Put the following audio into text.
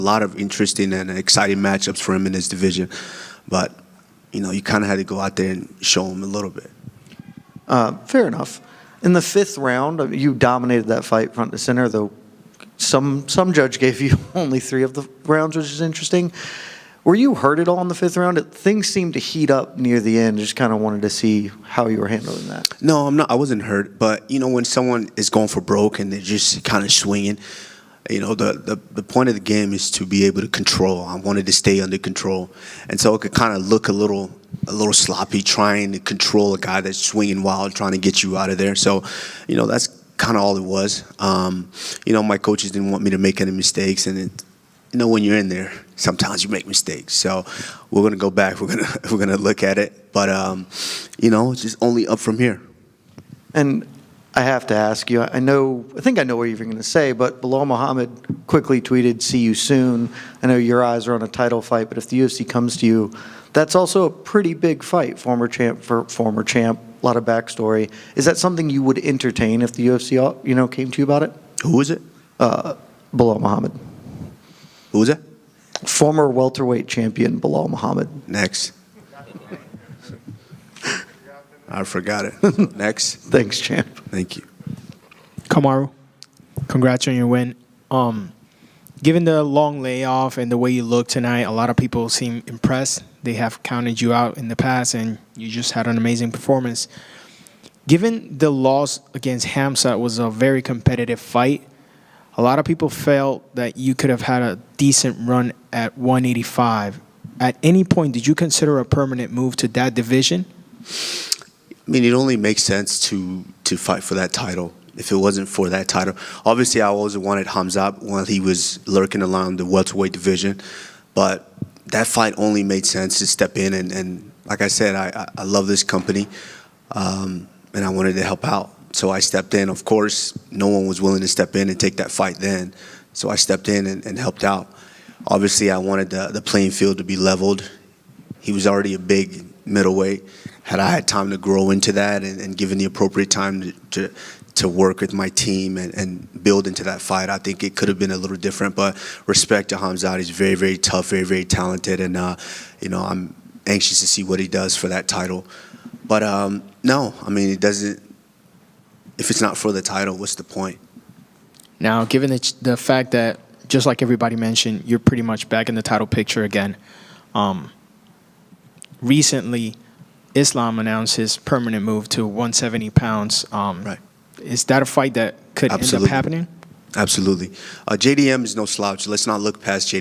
A lot of interesting and exciting matchups for him in this division. But, you kind of had to go out there and show him a little bit. Fair enough. In the fifth round, you dominated that fight front to center, though some judge gave you only 3 of the rounds, which is interesting. Were you hurt at all in the fifth round? Things seemed to heat up near the end. Just kind of wanted to see how you were handling that. No, I'm not. I wasn't hurt. But, when someone is going for broke and they're just kind of swinging, the point of the game is to be able to control. I wanted to stay under control. And so it could kind of look a little sloppy trying to control a guy that's swinging wild, trying to get you out of there. So, that's kind of all it was. My coaches didn't want me to make any mistakes. And, when you're in there, sometimes you make mistakes. So we're going to go back. We're going to look at it. But, it's just only up from here. And I have to ask you, I think I know what you're going to say, but Belal Muhammad quickly tweeted, "See you soon." I know your eyes are on a title fight, but if the UFC comes to you, that's also a pretty big fight. Former champ for former champ, a lot of backstory. Is that something you would entertain if the UFC, came to you about it? Who is it? Belal Muhammad. Who was that? Former welterweight champion Belal Muhammad. Next. I forgot it. Next. Thanks, champ. Thank you. Kamaru, congrats on your win. Given the long layoff and the way you look tonight, a lot of people seem impressed. They have counted you out in the past, and you just had an amazing performance. Given the loss against Hamza was a very competitive fight, a lot of people felt that you could have had a decent run at 185. At any point, did you consider a permanent move to that division? I mean, it only makes sense to fight for that title. If it wasn't for that title, obviously I always wanted Hamza while he was lurking around the welterweight division, but that fight only made sense to step in and like I said, I love this company, and I wanted to help out. So I stepped in. Of course, no one was willing to step in and take that fight then, so I stepped in and helped out. Obviously, I wanted the playing field to be leveled. He was already a big middleweight. Had I had time to grow into that and given the appropriate time to work with my team and build into that fight, I think it could have been a little different. But respect to Hamza, he's very, very tough, very, very talented, and I'm anxious to see what he does for that title. But no, I mean, it doesn't. If it's not for the title, what's the point? Now, given the fact that, just like everybody mentioned, you're pretty much back in the title picture again. Recently, Islam announced his permanent move to 170 pounds. Right. Is that a fight that could end up happening? Absolutely. JDM is no slouch. Let's not look past JDM.